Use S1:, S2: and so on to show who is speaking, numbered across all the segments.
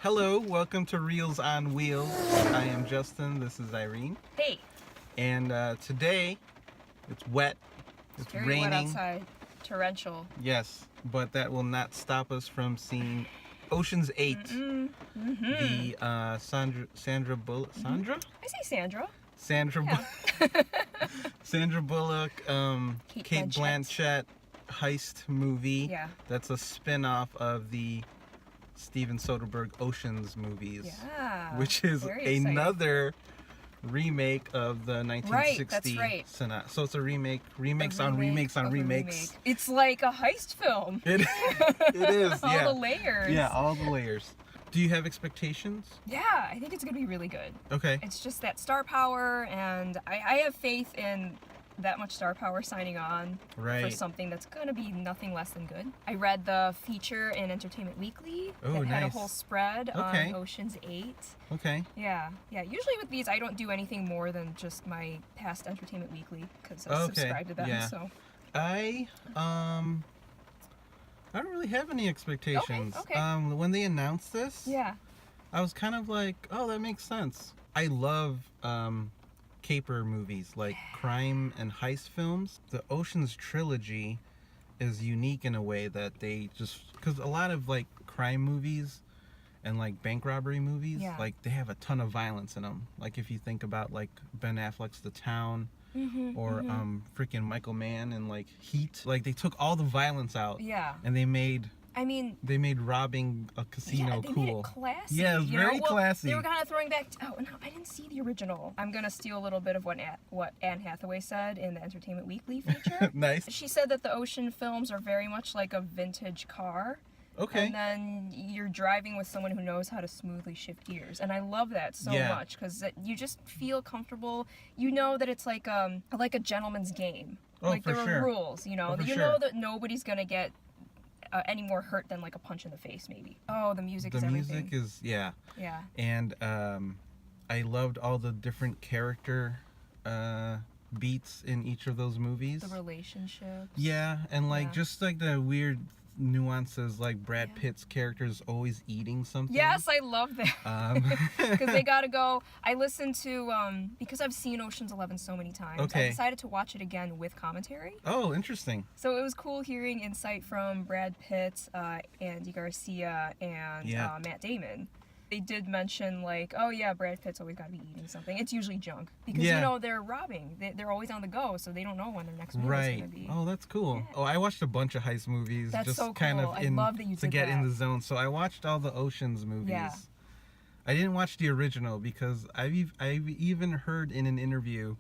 S1: Hello, welcome to Reels on Wheels. I am Justin, this is Aireen.
S2: Hey.
S1: And today, it's wet, it's
S2: very
S1: raining.
S2: Wet outside, torrential.
S1: Yes, but that will not stop us from seeing Ocean's 8. The Sandra Bullock, Sandra?
S2: I say Sandra.
S1: Sandra Bullock, Kate Blanchett heist movie.
S2: Yeah.
S1: That's a spin-off of the Steven Soderbergh Ocean's movies.
S2: Yeah.
S1: Which is another remake of the 1960
S2: Right, that's right.
S1: Sonata. So it's a remakes on remakes on remakes.
S2: It's like a heist film.
S1: It is, yeah.
S2: All the layers.
S1: Yeah, all the layers. Do you have expectations?
S2: Yeah, I think it's going to be really good.
S1: Okay.
S2: It's just that star power, and I have faith in that much star power signing on for something that's going to be nothing less than good. I read the feature in Entertainment Weekly that had a whole spread on Ocean's 8.
S1: Okay.
S2: Yeah. Usually with these, I don't do anything more than just my past Entertainment Weekly because I subscribe to them.
S1: Yeah.
S2: So
S1: I don't really have any expectations.
S2: Okay.
S1: When they announced this,
S2: yeah,
S1: I was kind of like, oh, that makes sense. I love caper movies, like crime and heist films. The Ocean's trilogy is unique in a way that they just, because a lot of like crime movies and like bank robbery movies, like they have a ton of violence in them. Like if you think about like Ben Affleck's The Town, or freaking Michael Mann and like Heat, like they took all the violence out, and they made robbing a casino cool.
S2: Made it classy.
S1: Yeah, it was very classy.
S2: They were kind of throwing back. Oh no, I didn't see the original. I'm gonna steal a little bit of what Anne Hathaway said in the Entertainment Weekly feature.
S1: Nice.
S2: She said that the Ocean films are very much like a vintage car.
S1: Okay.
S2: And then you're driving with someone who knows how to smoothly shift gears, and I love that so much because you just feel comfortable. You know that it's like a gentleman's game. Like there are rules. You know, know that nobody's gonna get any more hurt than like a punch in the face, maybe. Oh, the music is everything.
S1: The music is, yeah. And I loved all the different character beats in each of those movies.
S2: The relationships.
S1: Yeah, and like just like the weird nuances, like Brad Pitt's character is always eating something.
S2: Yes, I love that. Because they gotta go. I listened to because I've seen Ocean's 11 so many times. I decided to watch it again with commentary. Oh,
S1: interesting.
S2: So it was cool hearing insight from Brad Pitt, Andy Garcia, and Matt Damon. They did mention like, oh yeah, Brad Pitt's always got to be eating something. It's usually junk because you know they're robbing. They're always on the go, so they don't know when their next meal is going to be.
S1: Oh, that's cool. Yeah. Oh, I watched a bunch of heist movies.
S2: That's
S1: just
S2: so cool.
S1: kind of
S2: I love that you
S1: to get in the zone. So I watched all the Ocean's movies. Yeah. I didn't watch the original because I've even heard in an interview.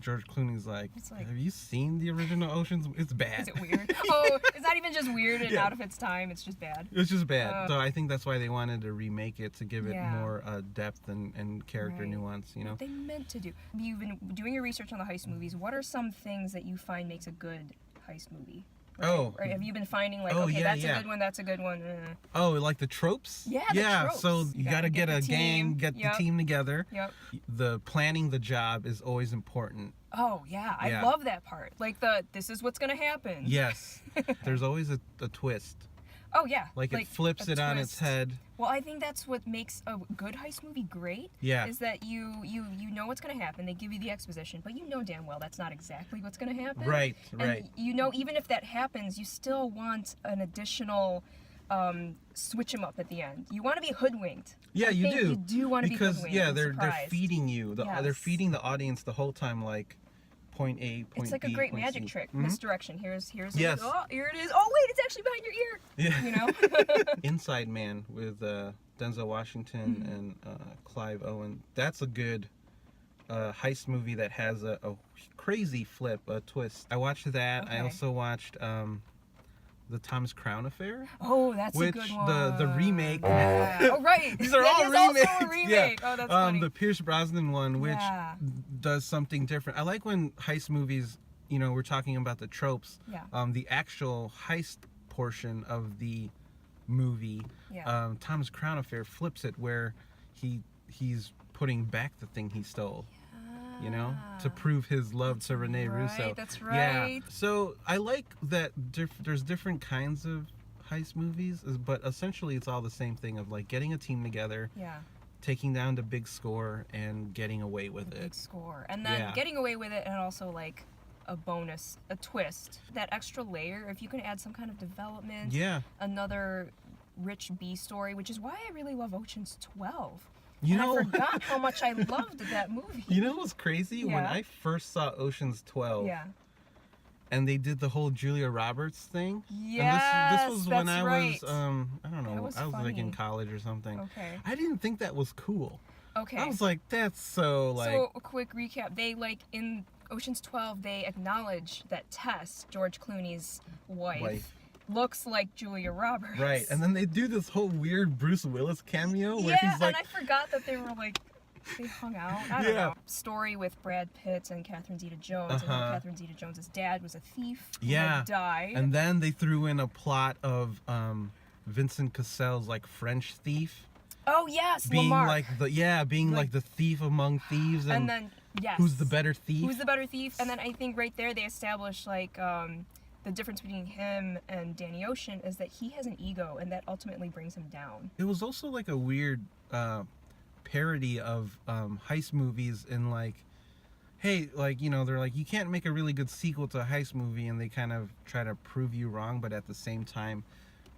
S1: George Clooney's like, have you seen the original Oceans? It's bad.
S2: Is it weird? Oh, it's not even just weird and out of its time. It's just bad.
S1: It's just bad. So I think that's why they wanted to remake it, to give it more depth and character nuance, you know?
S2: What they meant to do. You've been doing your research on the heist movies. What are some things that you find makes a good heist movie? Right? Or have you been finding like, that's a good one, that's a good one?
S1: Oh, like the tropes?
S2: Yeah, the tropes.
S1: So you gotta get a gang, get the team together.
S2: Yep.
S1: The planning the job is always important.
S2: Oh, yeah. I love that part. Like this is what's gonna happen.
S1: Yes. There's always a twist.
S2: Oh, yeah.
S1: Like it flips it on its head.
S2: Well, I think that's what makes a good heist movie great.
S1: Yeah.
S2: Is that you know what's going to happen. They give you the exposition, but you know damn well that's not exactly what's going to happen.
S1: Right.
S2: And you know, even if that happens, you still want an additional switch 'em up at the end. You want to be hoodwinked.
S1: Yeah, you do.
S2: You do want to be hoodwinked.
S1: Because they're feeding you. They're feeding the audience the whole time, like point A, point B.
S2: It's like a great magic trick. Misdirection. Here's
S1: yes.
S2: Oh, here it is. Oh wait, it's actually behind your ear.
S1: Yeah.
S2: You know.
S1: Inside Man with Denzel Washington and Clive Owen. That's a good heist movie that has a crazy flip, a twist. I watched that. Okay. I also watched the Thomas Crown Affair.
S2: Oh, that's a good one.
S1: The remake.
S2: Oh, right.
S1: These are all remakes.
S2: Also a remake. Oh, that's funny.
S1: The Pierce Brosnan one, which does something different. I like when heist movies, you know, we're talking about the tropes.
S2: Yeah.
S1: The actual heist portion of the movie, Thomas Crown Affair flips it where he's putting back the thing he stole. You know, to prove his love to Rene Russo.
S2: That's right.
S1: Yeah. So I like that there's different kinds of heist movies, but essentially it's all the same thing of like getting a team together,
S2: Yeah.
S1: taking down the big score, and getting away with it.
S2: Big score. And then getting away with it, and also like a bonus, a twist. That extra layer, if you can add some kind of development, another rich B story, which is why I really love Ocean's 12. I forgot how much I loved that movie.
S1: You know what's crazy? When I first saw Ocean's 12, and they did the whole Julia Roberts thing.
S2: Yes,
S1: this was when I was, I don't know, I was like in college or something.
S2: Okay.
S1: I didn't think that was cool.
S2: Okay.
S1: I was like, that's so like...
S2: So, a quick recap. They, like, in Ocean's 12, they acknowledge that Tess, George Clooney's wife, looks like Julia Roberts.
S1: Right, and then they do this whole weird Bruce Willis cameo where he's like...
S2: and I forgot that they were, like... They hung out. I don't know. Story with Brad Pitt and Catherine Zeta-Jones. And how Catherine Zeta-Jones' dad was a thief who had died.
S1: And then they threw in a plot of Vincent Cassel's like French thief.
S2: Oh yes,
S1: being
S2: Lamarck.
S1: like like the thief among thieves. And
S2: then
S1: who's the better thief?
S2: Who's the better thief? And then I think right there they established like the difference between him and Danny Ocean is that he has an ego, and that ultimately brings him down.
S1: It was also like a weird parody of heist movies in like, hey, like, you know, they're like, you can't make a really good sequel to a heist movie, and they kind of try to prove you wrong, but at the same time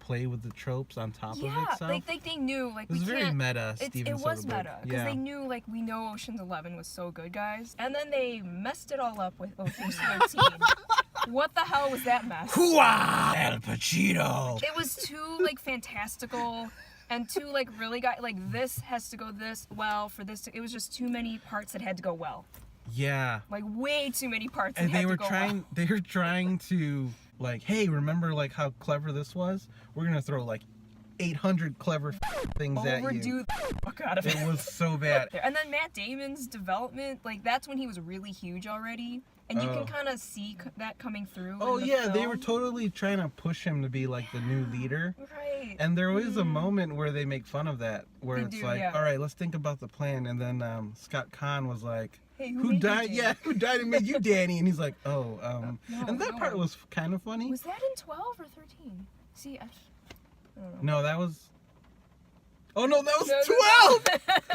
S1: play with the tropes on top of itself.
S2: Yeah, like they knew, like,
S1: it was very meta. It
S2: was meta, because they knew, like, we know Ocean's 11 was so good, guys, and then they messed it all up with Ocean's 13. What the hell was that mess?
S1: Hooah! Al Pacino!
S2: It was too, like, fantastical, and too, like, really like, this has to go this well for this to, it was just too many parts that had to go well.
S1: Yeah.
S2: Like, way too many parts that
S1: and
S2: had to go well.
S1: They were trying to, like, hey, remember, like, how clever this was? We're gonna throw, like, 800 clever things at you.
S2: Overdo the fuck out of it.
S1: It was so bad.
S2: And then Matt Damon's development, like, that's when he was really huge already. And you can kind of see that coming through.
S1: Oh,
S2: in the
S1: yeah,
S2: film.
S1: they were totally trying to push him to be, like, the new leader.
S2: Right.
S1: And there was a moment where they make fun of that, where it's like, all right, let's think about the plan. And then Scott Conn was like,
S2: hey,
S1: who died? Yeah, who died and made you Danny? And he's like, oh,
S2: no,
S1: and that part was kind of funny.
S2: Was that in 12 or 13? See, I don't know.
S1: No, that was... Oh no, that was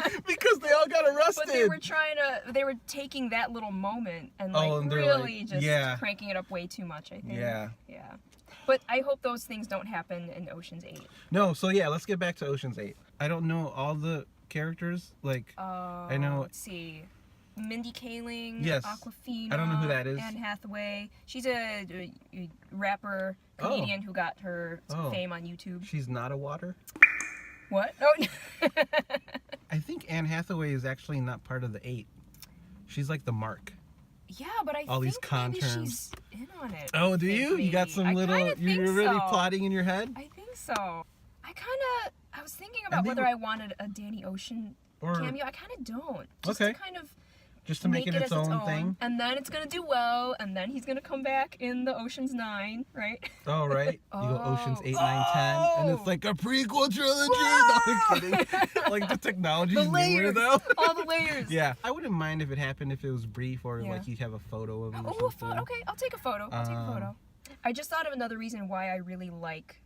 S1: 12! Because they all got arrested.
S2: But they were taking that little moment and like
S1: and
S2: really
S1: like,
S2: just cranking it up way too much, I think.
S1: Yeah.
S2: Yeah. But I hope those things don't happen in Ocean's 8.
S1: No, so yeah, let's get back to Ocean's 8. I don't know all the characters, like, I know...
S2: Let's see. Mindy Kaling,
S1: yes.
S2: Awkwafina,
S1: I don't know who that is.
S2: Anne Hathaway. She's a rapper, comedian who got her fame on YouTube.
S1: She's not a water?
S2: What? Oh.
S1: I think Anne Hathaway is actually not part of the 8. She's like the mark.
S2: Yeah, but I
S1: all
S2: think
S1: these con
S2: maybe
S1: terms.
S2: She's in on it.
S1: Oh, do you?
S2: Maybe.
S1: You got some little... You're really plotting in your head?
S2: I think so. I was thinking about whether I wanted a Danny Ocean cameo. I kind of don't. Just to kind of...
S1: Just to make it its own thing.
S2: And then it's going to do well, and then he's going to come back in the Ocean's 9, right?
S1: Oh, right. You go Ocean's 8, 9, 10, and it's like a prequel trilogy. No, I'm kidding. Like, the technology's newer, though.
S2: All the layers.
S1: Yeah. I wouldn't mind if it happened if it was brief, or like you'd have a photo of him or something.
S2: Okay, I'll take a photo. I just thought of another reason why I really like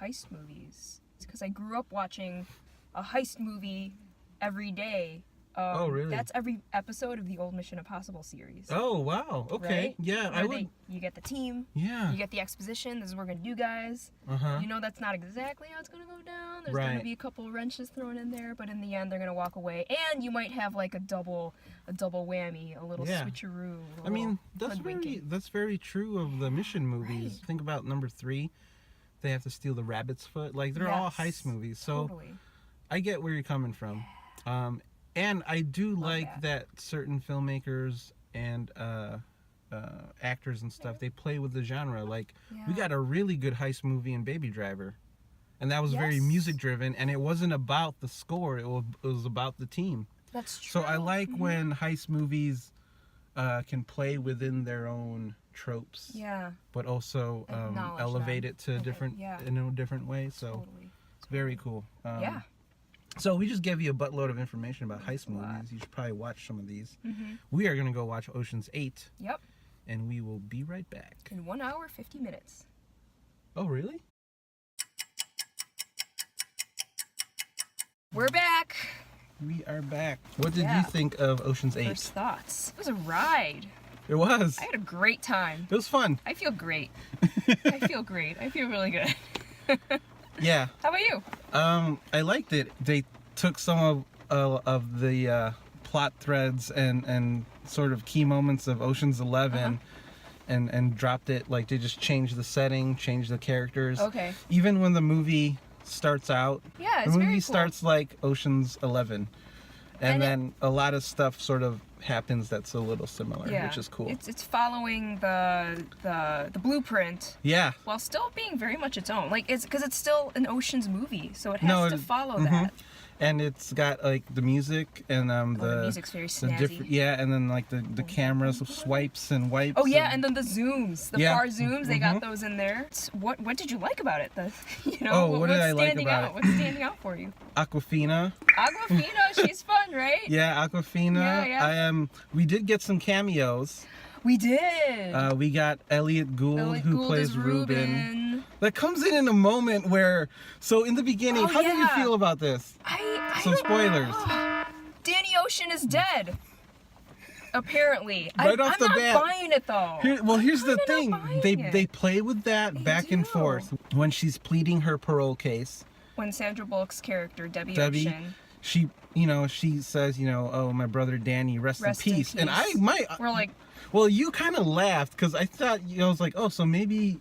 S2: heist movies. It's because I grew up watching a heist movie every day.
S1: Oh, really?
S2: That's every episode of the old Mission Impossible series.
S1: Oh, wow. Okay.
S2: Right?
S1: Yeah,
S2: You get the team.
S1: Yeah.
S2: You get the exposition. This is what we're going to do, guys.
S1: Uh-huh.
S2: You know that's not exactly how it's going to go down. There's going to be a couple wrenches thrown in there, but in the end, they're going to walk away. And you might have, like, a double whammy, a little switcheroo.
S1: I mean, that's very true of the Mission movies.
S2: Right.
S1: Think about number 3. They have to steal the rabbit's foot. Like, they're all heist movies. So I get where you're coming from. And I do like that certain filmmakers and actors and stuff, they play with the genre. Like, we got a really good heist movie in Baby Driver. And that was very music driven, and it wasn't about the score, it was about the team.
S2: That's true.
S1: So I like when heist movies can play within their own tropes.
S2: Yeah.
S1: But also elevate it to in a different way. So it's very cool.
S2: Yeah.
S1: So we just gave you a buttload of information about heist movies. You should probably watch some of these. We are going to go watch Ocean's 8.
S2: Yep.
S1: And we will be right back.
S2: In 1 hour, 50 minutes.
S1: Oh, really?
S2: We're back.
S1: We are back. What did you think of Ocean's 8?
S2: First thoughts. It was a ride.
S1: It was.
S2: I had a great time.
S1: It was fun.
S2: I feel great. I feel great. I feel really good.
S1: Yeah.
S2: How about you?
S1: I liked it. They took some of the plot threads and sort of key moments of Ocean's 11 and dropped it. Like, they just changed the setting, changed the characters.
S2: Okay.
S1: Even when the movie starts out,
S2: Yeah, it's
S1: the movie
S2: very cool.
S1: starts like Ocean's 11, and then a lot of stuff sort of happens that's a little similar, which is cool.
S2: It's following the blueprint.
S1: Yeah.
S2: While still being very much its own. Like, it's because it's still an Ocean's movie, so it has to follow that.
S1: And it's got like the music and the
S2: music's very snazzy.
S1: and then like the cameras swipes and wipes.
S2: Oh yeah, and then the zooms, the far zooms, they got
S1: Mm-hmm.
S2: those in there. What did you like about it?
S1: What did I like about it?
S2: What's standing out for you?
S1: Aquafina.
S2: Aquafina, she's fun, right?
S1: Yeah, Aquafina.
S2: Yeah.
S1: We did get some cameos.
S2: We did.
S1: We got Elliot Gould, who plays
S2: is
S1: Ruben. That comes in a moment where, so in the beginning, how did you feel about this?
S2: I
S1: Some spoilers.
S2: Danny Ocean is dead. Apparently.
S1: Right off the bat.
S2: I'm not buying it though.
S1: Here's the thing. They
S2: They
S1: play with that back and forth when she's pleading her parole case.
S2: When Sandra Bullock's character, Debbie
S1: Ocean, she says, oh, my brother Danny, rest in peace. And
S2: we're like,
S1: well, you kind of laughed because I thought, I was like, oh, so maybe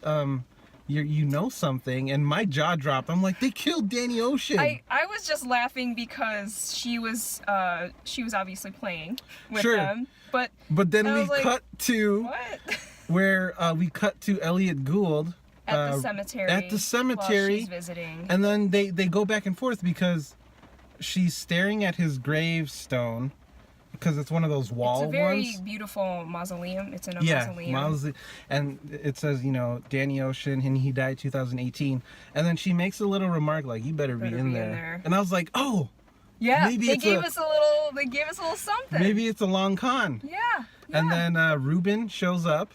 S1: you know something, and my jaw dropped. I'm like, they killed Danny Ocean.
S2: I was just laughing because she was obviously playing with them. But
S1: then we cut to
S2: what?
S1: where we cut to Elliot Gould
S2: at the cemetery.
S1: At the cemetery,
S2: while she's visiting.
S1: And then they go back and forth because she's staring at his gravestone because it's one of those wall ones.
S2: It's a very beautiful mausoleum. It's in a mausoleum.
S1: And it says, Danny Ocean, and he died 2018. And then she makes a little remark like, "You better be in there." And I was like, "Oh,
S2: yeah."
S1: Maybe
S2: they gave us a little something.
S1: Maybe it's a long con.
S2: Yeah.
S1: And then Ruben shows up,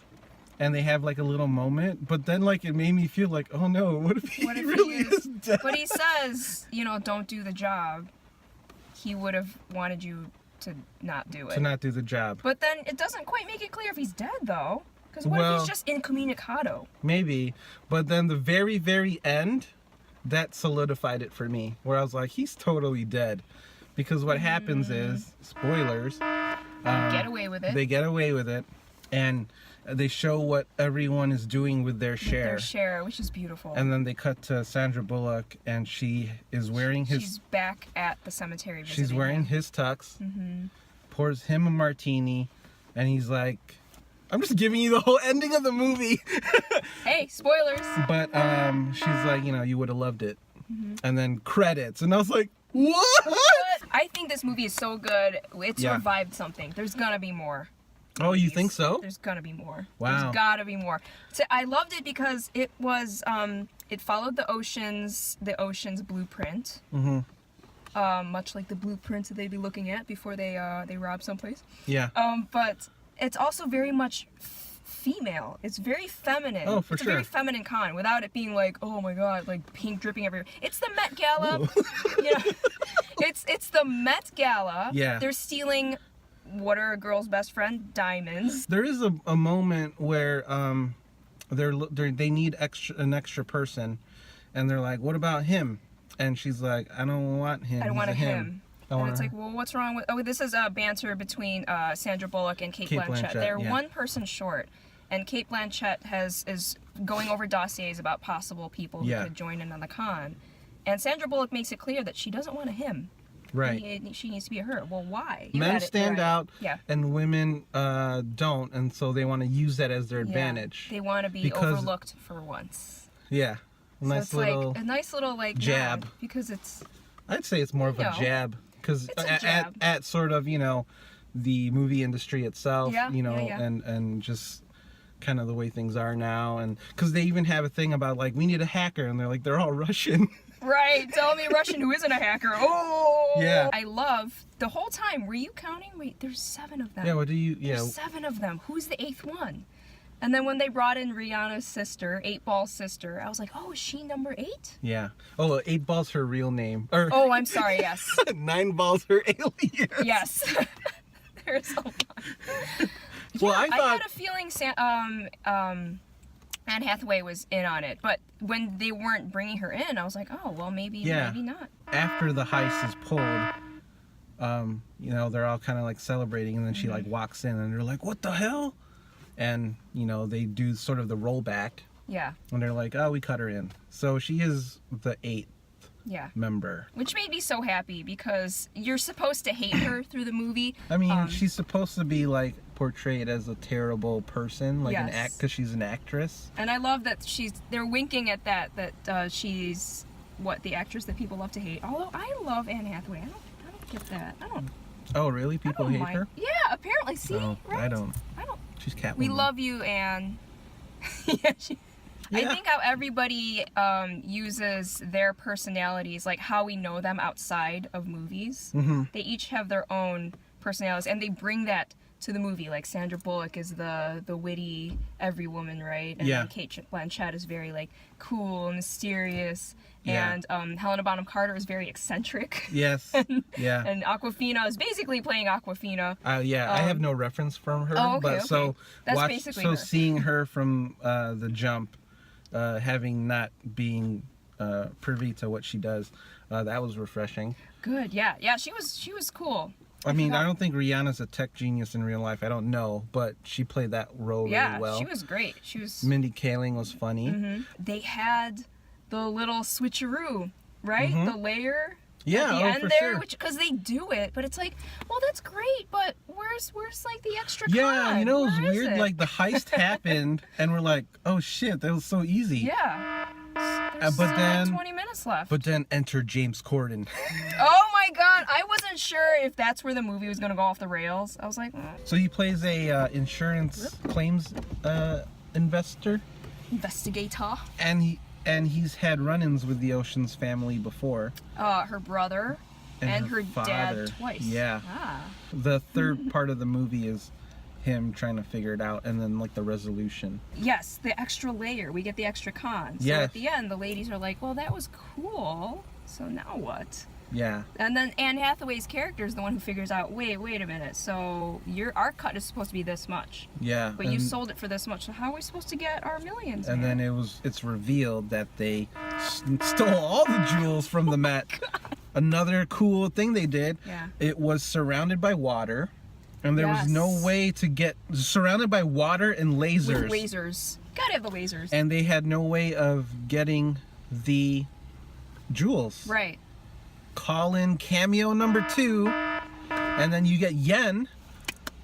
S1: and they have like a little moment. But then like it made me feel like, oh no, what if he really is dead?
S2: But he says, don't do the job. He would have wanted you to not do it.
S1: To not do the job.
S2: But then it doesn't quite make it clear if he's dead, though. Because what if he's just incommunicado?
S1: Maybe. But then the very, very end, that solidified it for me. Where I was like, he's totally dead. Because what happens is, spoilers.
S2: Get away with it.
S1: They get away with it. And they show what everyone is doing with their share.
S2: Their share, which is beautiful.
S1: And then they cut to Sandra Bullock, and she is wearing his...
S2: She's back at the cemetery visiting
S1: She's wearing his tux, pours him a martini, and he's like, I'm just giving you the whole ending of the movie.
S2: Hey, spoilers.
S1: But she's like, you would have loved it. And then credits. And I was like, what?
S2: I think this movie is so good. It's revived something. There's gonna be more.
S1: Oh, you think so?
S2: There's gonna be more.
S1: Wow.
S2: There's gotta be more. So I loved it because it was it followed the Ocean's blueprint. Much like the blueprints that they'd be looking at before they rob someplace.
S1: Yeah.
S2: But it's also very much female. It's very feminine.
S1: Oh, for
S2: it's
S1: sure.
S2: a very feminine con without it being like, oh my god, like pink dripping everywhere. It's the Met Gala. It's the Met Gala.
S1: Yeah.
S2: They're stealing. What are a girl's best friend? Diamonds.
S1: There is a moment where they need an extra person, and they're like, "What about him?" And she's like, "I don't want him.
S2: I don't want a him." And it's
S1: her.
S2: like, well, what's wrong with? Oh, this is banter between Sandra Bullock and Kate Blanchett. They're one person short, and Kate Blanchett is going over dossiers about possible people who could join in on the con, and Sandra Bullock makes it clear that she doesn't want a him.
S1: Right.
S2: She needs to be a her. Well, why?
S1: Men stand out,
S2: yeah,
S1: and women don't, and so they want to use that as their advantage.
S2: They want to be overlooked for once.
S1: Yeah.
S2: A nice little
S1: jab.
S2: Nod, because it's...
S1: I'd say it's more of a jab. Because at sort of, the movie industry itself, and just kind of the way things are now. And because they even have a thing about, like, we need a hacker, and they're like, they're all Russian.
S2: Right, tell me a Russian who isn't a hacker. Oh!
S1: Yeah.
S2: I love, the whole time, were you counting? Wait, there's 7 of them.
S1: Yeah, what do you,
S2: There's 7 of them. Who's the 8th one? And then when they brought in Rihanna's sister, 8-Ball's sister, I was like, oh, is she number 8?
S1: Yeah. Oh, 8-Ball's her real name. Or
S2: Oh, I'm sorry, yes.
S1: 9-Ball's her alias.
S2: Yes. There's a lot.
S1: Well,
S2: Yeah,
S1: I thought...
S2: I had a feeling Anne Hathaway was in on it, but when they weren't bringing her in, I was like, oh, well, maybe not.
S1: After the heist is pulled, you know, they're all kind of like celebrating, and then she like walks in, and they're like, what the hell? And, you know, they do sort of the rollback.
S2: Yeah.
S1: And they're like, oh, we cut her in. So she is the 8th member.
S2: Which made me so happy, because you're supposed to hate her through the movie.
S1: I mean, she's supposed to be like portrayed as a terrible person, like an because she's an actress.
S2: And I love that they're winking at that she's the actress that people love to hate. Although I love Anne Hathaway. I don't get that. I don't.
S1: Oh, really? People hate her?
S2: Yeah, apparently. See,
S1: right? I don't. She's Catwoman.
S2: We love you, Anne. I think how everybody uses their personalities, like how we know them outside of movies.
S1: Mm-hmm.
S2: They each have their own personalities, and they bring that to the movie. Like Sandra Bullock is the witty every woman, right? And then Kate Blanchett is very like cool and mysterious. And Helena Bonham Carter is very eccentric.
S1: Yes.
S2: And Awkwafina is basically playing Awkwafina.
S1: I have no reference from her.
S2: Oh, okay,
S1: but
S2: okay.
S1: so
S2: That's basically her.
S1: Seeing her from the jump, having not being privy to what she does, that was refreshing.
S2: Good. Yeah. She was cool.
S1: I mean, I don't think Rihanna's a tech genius in real life. I don't know, but she played that role really well.
S2: Yeah, she was great. She was.
S1: Mindy Kaling was funny.
S2: Mm-hmm. They had the little switcheroo, right?
S1: Mm-hmm.
S2: The layer.
S1: Yeah,
S2: at the end
S1: for
S2: there,
S1: sure.
S2: Because they do it, but it's like, well, that's great, but where's like the extra?
S1: Yeah,
S2: con?
S1: you know, it was
S2: Where is
S1: weird.
S2: it?
S1: Like the heist happened, and we're like, oh shit, that was so easy.
S2: Yeah. There's
S1: but
S2: still
S1: then
S2: like 20 minutes left.
S1: But then enter James Corden.
S2: Oh my god, I wasn't sure if that's where the movie was gonna go off the rails. I was like,
S1: So he plays a insurance claims investor,
S2: investigator,
S1: and he's had run-ins with the Ocean's family before.
S2: Her brother and her
S1: father.
S2: dad twice.
S1: Yeah. The third part of the movie is him trying to figure it out, and then like the resolution.
S2: Yes, the extra layer. We get the extra con. So
S1: yes.
S2: At the end, the ladies are like, well, that was cool. So now what?
S1: Yeah.
S2: And then Anne Hathaway's character is the one who figures out, wait a minute. So our cut is supposed to be this much.
S1: Yeah.
S2: But you sold it for this much. So how are we supposed to get our millions?
S1: And
S2: man?
S1: then it's revealed that they stole all the jewels from the Met. Another cool thing they did.
S2: Yeah.
S1: It was surrounded by water. And there was no way to get surrounded by water and lasers.
S2: With lasers. Gotta have the lasers.
S1: And they had no way of getting the jewels.
S2: Right.
S1: Call in cameo number 2, and then you get Yen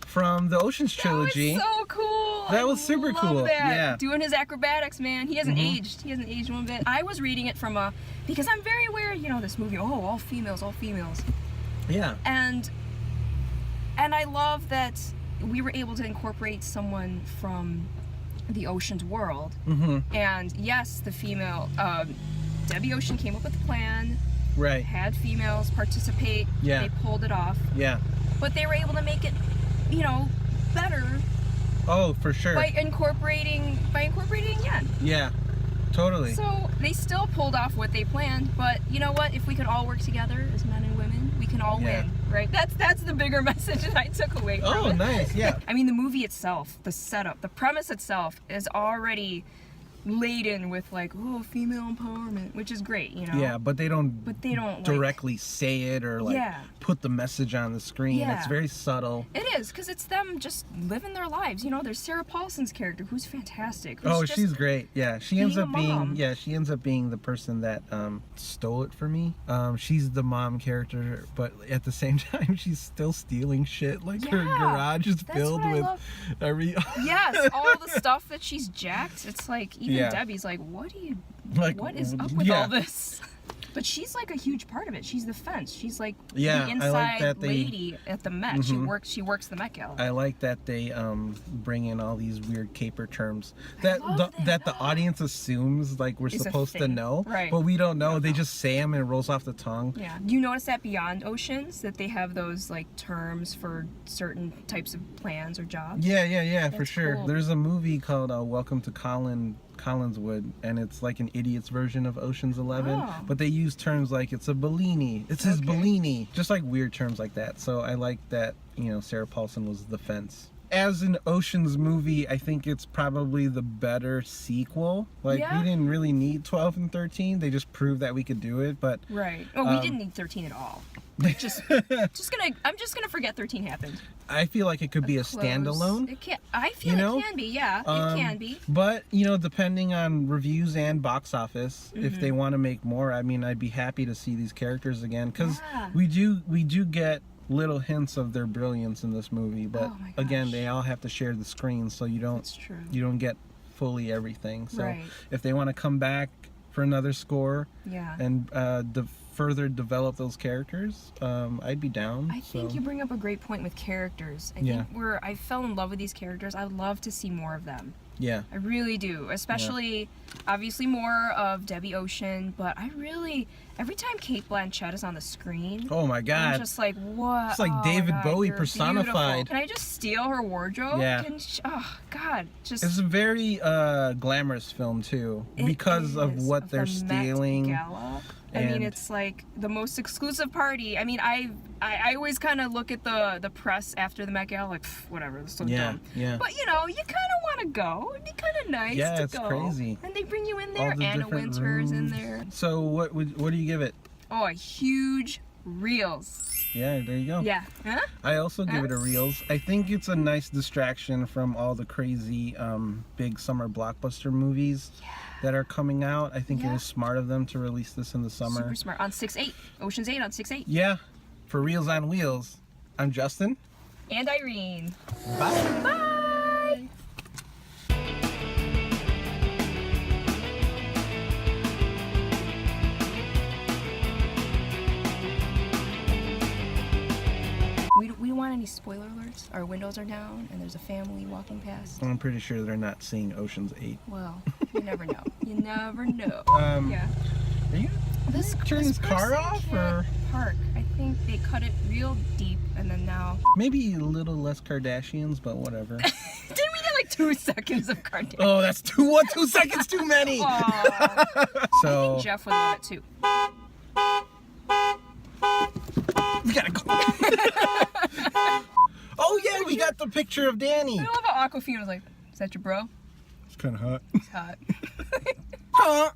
S1: from the Ocean's trilogy.
S2: That was so cool.
S1: That was super cool.
S2: That.
S1: Yeah.
S2: Doing his acrobatics, man. He hasn't aged. He hasn't aged one bit. I was reading it from because I'm very aware, you know, this movie. Oh, all females.
S1: Yeah.
S2: And I love that we were able to incorporate someone from the Ocean's world.
S1: Mm-hmm.
S2: And yes, the female, Debbie Ocean came up with the plan.
S1: Right.
S2: Had females participate.
S1: Yeah.
S2: They pulled it off.
S1: Yeah.
S2: But they were able to make it, you know, better.
S1: Oh, for sure.
S2: By incorporating Yen.
S1: Yeah. Totally.
S2: So they still pulled off what they planned, but you know what? If we could all work together as men and women, we can all win, right? That's the bigger message that I took away from it.
S1: Oh, nice, yeah.
S2: I mean, the movie itself, the setup, the premise itself is already laden with like, oh, female empowerment, which is great, you know.
S1: Yeah, but they don't directly say it or like put the message on the screen.
S2: Yeah.
S1: It's very subtle.
S2: It is, because it's them just living their lives. You know, there's Sarah Paulson's character, who's fantastic.
S1: She's great. Yeah, she ends up
S2: mom.
S1: she ends up being the person that stole it for me. She's the mom character, but at the same time, she's still stealing shit. Like her garage is filled with every.
S2: Yes, all the stuff that she's jacked. It's like even Debbie's like, what is up with all this? But she's like a huge part of it. She's the fence. She's like
S1: yeah,
S2: the inside
S1: I like that
S2: lady at the Met.
S1: Mm-hmm.
S2: She works the Met Gala.
S1: I like that they bring in all these weird caper terms that the audience assumes like we're supposed to know,
S2: right?
S1: But we don't know. They just say them and it rolls off the tongue.
S2: Yeah. Do you notice that beyond Oceans that they have those like terms for certain types of plans or jobs?
S1: Yeah, for sure.
S2: Cool.
S1: There's a movie called Welcome to Collinswood, and it's like an idiot's version of Ocean's 11, but they use terms like it's a Bellini, it's his Bellini, just like weird terms like that. So I like that, you know, Sarah Paulson was the fence. As an Ocean's movie, I think it's probably the better sequel. Like, we didn't really need 12 and 13. They just proved that we could do it, but...
S2: Right. Oh, we didn't need 13 at all. I'm just gonna forget 13 happened.
S1: I feel like it could be a standalone.
S2: It can. I feel it can be. Yeah, it can be.
S1: But you know, depending on reviews and box office, if they want to make more, I mean, I'd be happy to see these characters again because we do get little hints of their brilliance in this movie. But again, they all have to share the screen, so you don't get fully everything. So if they want to come back for another score, and further develop those characters, I'd be down.
S2: I think you bring up a great point with characters. I think I fell in love with these characters. I would love to see more of them.
S1: Yeah.
S2: I really do. Especially, obviously more of Debbie Ocean, but every time Cate Blanchett is on the screen,
S1: oh my God,
S2: I'm just like, what?
S1: It's like David Bowie personified.
S2: Beautiful. Can I just steal her wardrobe?
S1: Yeah.
S2: Oh God, just.
S1: It's a very glamorous film too, because of what they're stealing.
S2: Met Gala. I mean, it's like the most exclusive party. I mean, I always kind of look at the press after the Met Gala, like, whatever, it's so dumb.
S1: Yeah.
S2: But you know, you kind of want to go. It'd be kind of nice to go.
S1: Yeah, it's crazy.
S2: And they bring you in there. Anna Wintour's in there.
S1: So what do you give it?
S2: Oh, a huge Reels.
S1: Yeah, there you go.
S2: Yeah. Huh?
S1: I also give it a Reels. I think it's a nice distraction from all the crazy big summer blockbuster movies that are coming out. I think it was smart of them to release this in the summer.
S2: Super smart. On 6/8. Ocean's 8 on 6/8.
S1: Yeah. For Reels on Wheels, I'm Justin.
S2: And Irene.
S1: Bye.
S2: Bye. We don't want any spoiler alerts. Our windows are down and there's a family walking past.
S1: I'm pretty sure they're not seeing Ocean's 8.
S2: Well, you never know. You never know.
S1: Yeah. Are you turn this car off or
S2: park? I think they cut it real deep and then now
S1: maybe a little less Kardashians, but whatever.
S2: Didn't we get like 2 seconds of Kardashians?
S1: Oh, that's 2 seconds too many. So
S2: I think Jeff would love it too.
S1: We gotta go. Oh yeah, we got the picture of Danny.
S2: I love how Aquafina was like, "Is that your bro?"
S1: It's kind of hot.
S2: It's hot.
S1: Oh.